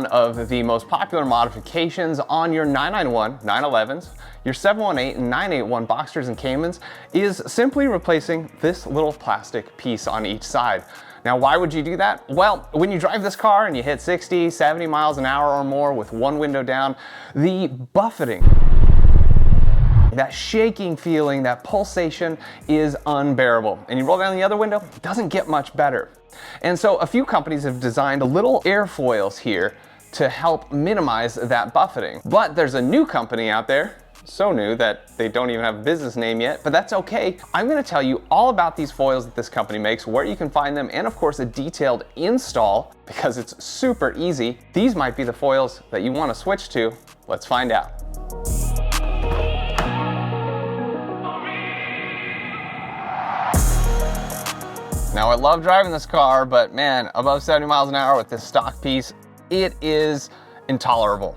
one of the most popular modifications on your 991, 911s, your 718 and 981 Boxsters and Caymans is simply replacing this little plastic piece on each side. Now, why would you do that? Well, when you drive this car and you hit 60, 70 miles an hour or more with one window down, the buffeting, that shaking feeling, that pulsation is unbearable. And you roll down the other window, it doesn't get much better. And so a few companies have designed little airfoils here to help minimize that buffeting. But there's a new company out there, so new that they don't even have a business name yet, but that's okay. I'm gonna tell you all about these foils that this company makes, where you can find them, and of course a detailed install because it's super easy. These might be the foils that you wanna switch to. Let's find out. Now, I love driving this car, but man, above 70 miles an hour with this stock piece, it is intolerable.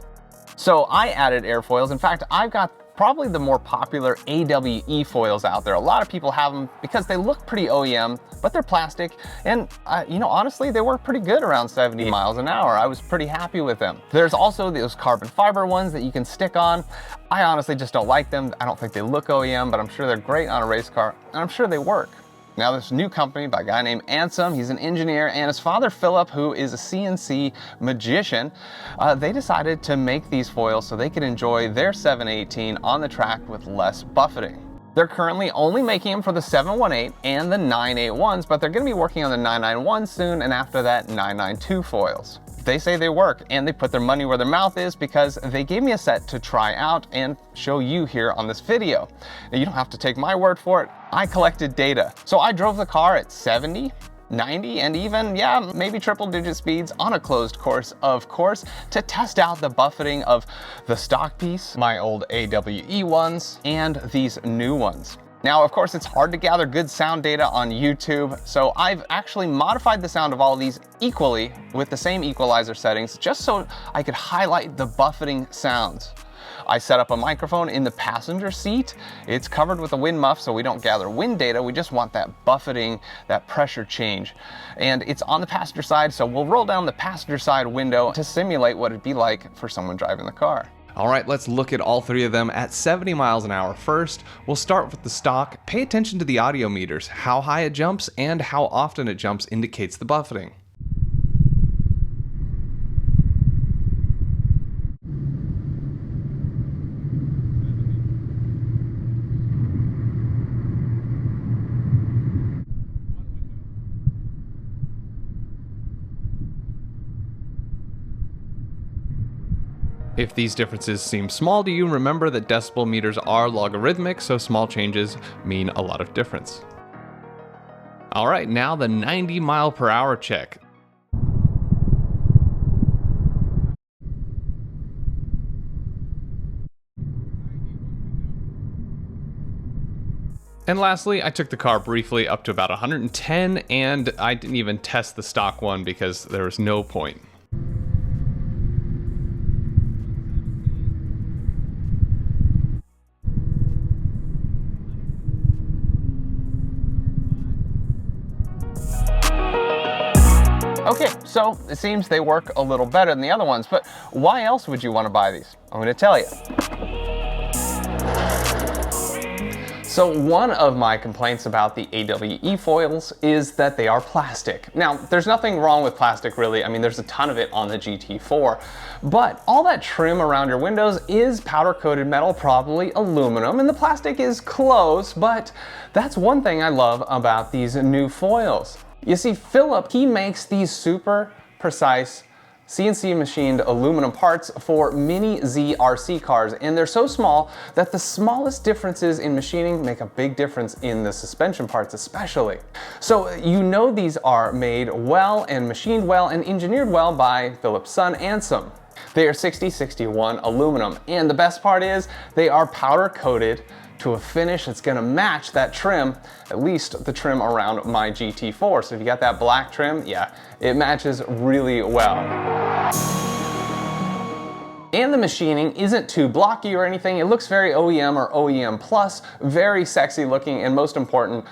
So I added airfoils. In fact, I've got probably the more popular AWE foils out there. A lot of people have them because they look pretty OEM, but they're plastic. And you know, honestly, they work pretty good around 70 miles an hour. I was pretty happy with them. There's also those carbon fiber ones that you can stick on. I honestly just don't like them. I don't think they look OEM, but I'm sure they're great on a race car, and I'm sure they work. Now, this new company by a guy named Ansem, he's an engineer, and his father Philip, who is a CNC magician, they decided to make these foils so they could enjoy their 718 on the track with less buffeting. They're currently only making them for the 718 and the 981s, but they're gonna be working on the 991 soon, and after that, 992 foils. They say they work, and they put their money where their mouth is because they gave me a set to try out and show you here on this video. Now, you don't have to take my word for it. I collected data. So I drove the car at 70, 90, and even, yeah, maybe triple digit speeds on a closed course, of course, to test out the buffeting of the stock piece, my old AWE ones, and these new ones. Now, of course, it's hard to gather good sound data on YouTube, so I've actually modified the sound of all of these equally with the same equalizer settings, just so I could highlight the buffeting sounds. I set up a microphone in the passenger seat. It's covered with a wind muff, so we don't gather wind data. We just want that buffeting, that pressure change. And it's on the passenger side, so we'll roll down the passenger side window to simulate what it'd be like for someone driving the car. All right, let's look at all three of them at 70 miles an hour. First, we'll start with the stock. Pay attention to the audio meters. How high it jumps and how often it jumps indicates the buffeting. If these differences seem small to you, remember that decibel meters are logarithmic, so small changes mean a lot of difference. All right, now the 90 mile per hour check. And lastly, I took the car briefly up to about 110, and I didn't even test the stock one because there was no point. Okay, so it seems they work a little better than the other ones, but why else would you want to buy these? I'm going to tell you. So one of my complaints about the AWE foils is that they are plastic. Now, there's nothing wrong with plastic really. I mean, there's a ton of it on the GT4, but all that trim around your windows is powder-coated metal, probably aluminum, and the plastic is close, but that's one thing I love about these new foils. You see, Philip, he makes these super precise CNC machined aluminum parts for Mini Z RC cars, and they're so small that the smallest differences in machining make a big difference in the suspension parts especially. So you know these are made well and machined well and engineered well by Philip's son Ansem. They are 6061 aluminum, and the best part is they are powder coated to a finish that's gonna match that trim, at least the trim around my GT4. So if you got that black trim, yeah, it matches really well. And the machining isn't too blocky or anything. It looks very OEM or OEM plus, very sexy looking, and most important,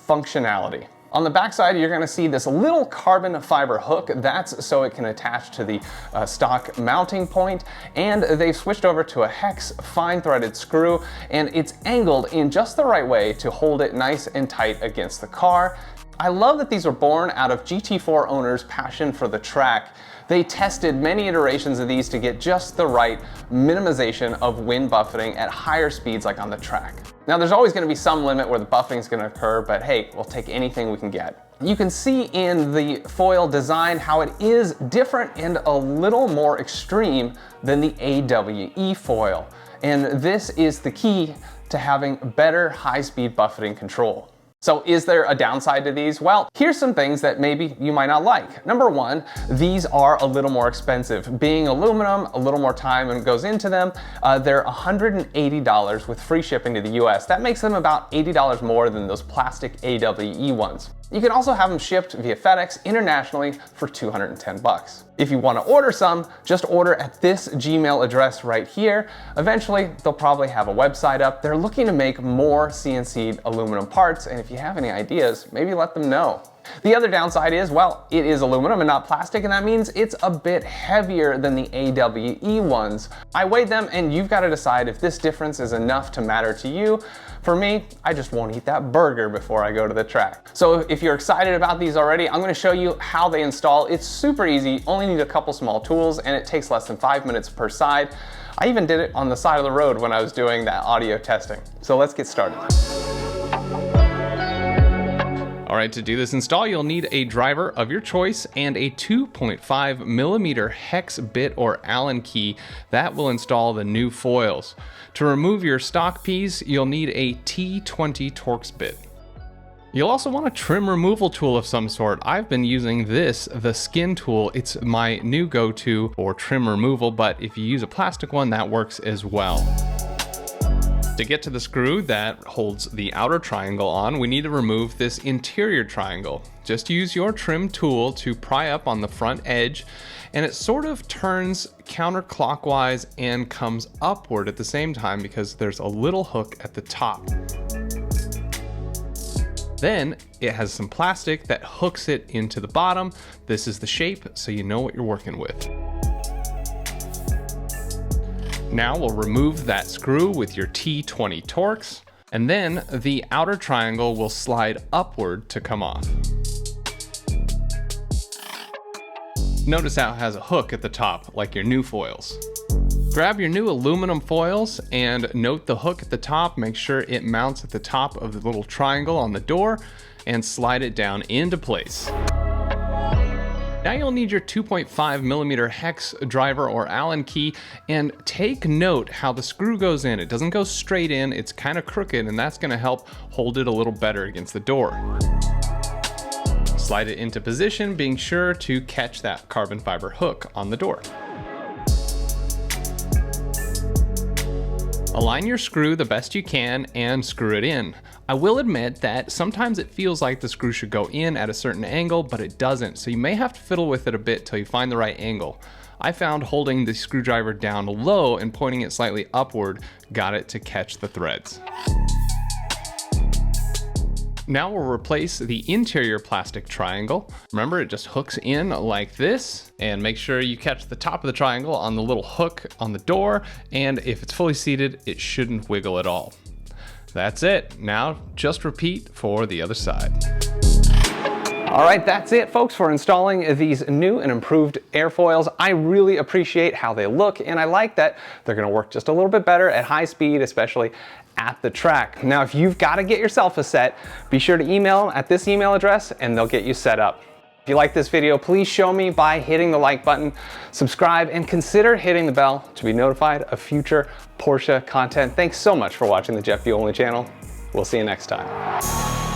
functionality. On the backside, you're gonna see this little carbon fiber hook. That's so it can attach to the stock mounting point. And they've switched over to a hex fine threaded screw, and it's angled in just the right way to hold it nice and tight against the car. I love that these are born out of GT4 owners' passion for the track. They tested many iterations of these to get just the right minimization of wind buffeting at higher speeds like on the track. Now there's always gonna be some limit where the buffeting is gonna occur, but hey, we'll take anything we can get. You can see in the foil design how it is different and a little more extreme than the AWE foil. And this is the key to having better high-speed buffeting control. So is there a downside to these? Well, here's some things that maybe you might not like. Number one, these are a little more expensive. Being aluminum, a little more time goes into them. They're $180 with free shipping to the US. That makes them about $80 more than those plastic AWE ones. You can also have them shipped via FedEx internationally for 210 bucks. If you want to order some, just order at this Gmail address right here. Eventually, they'll probably have a website up. They're looking to make more CNC'd aluminum parts, and if you have any ideas, maybe let them know. The other downside is, well, it is aluminum and not plastic, and that means it's a bit heavier than the AWE ones. I weighed them, and you've got to decide if this difference is enough to matter to you. For me, I just won't eat that burger before I go to the track. So if you're excited about these already, I'm gonna show you how they install. It's super easy, only need a couple small tools, and it takes less than 5 minutes per side. I even did it on the side of the road when I was doing that audio testing. So let's get started. All right, to do this install, you'll need a driver of your choice and a 2.5 millimeter hex bit or Allen key that will install the new foils. To remove your stock piece, you'll need a T20 Torx bit. You'll also want a trim removal tool of some sort. I've been using this, the skin tool. It's my new go-to for trim removal, but if you use a plastic one, that works as well. To get to the screw that holds the outer triangle on, we need to remove this interior triangle. Just use your trim tool to pry up on the front edge, and it sort of turns counterclockwise and comes upward at the same time because there's a little hook at the top. Then it has some plastic that hooks it into the bottom. This is the shape, so you know what you're working with. Now we'll remove that screw with your T20 Torx, and then the outer triangle will slide upward to come off. Notice how it has a hook at the top, like your new foils. Grab your new aluminum foils and note the hook at the top. Make sure it mounts at the top of the little triangle on the door and slide it down into place. Now you'll need your 2.5 millimeter hex driver or Allen key, and take note how the screw goes in. It doesn't go straight in, it's kind of crooked, and that's going to help hold it a little better against the door. Slide it into position, being sure to catch that carbon fiber hook on the door. Align your screw the best you can and screw it in. I will admit that sometimes it feels like the screw should go in at a certain angle, but it doesn't, so you may have to fiddle with it a bit till you find the right angle. I found holding the screwdriver down low and pointing it slightly upward got it to catch the threads. Now we'll replace the interior plastic triangle. Remember, it just hooks in like this, and make sure you catch the top of the triangle on the little hook on the door, and if it's fully seated, it shouldn't wiggle at all. That's it. Now just repeat for the other side. All right, that's it, folks, for installing these new and improved airfoils. I really appreciate how they look, and I like that they're gonna work just a little bit better at high speed, especially at the track. Now, if you've got to get yourself a set, be sure to email them at this email address and they'll get you set up. If you like this video, please show me by hitting the like button, subscribe, and consider hitting the bell to be notified of future Porsche content. Thanks so much for watching the Jeff View Only channel. We'll see you next time.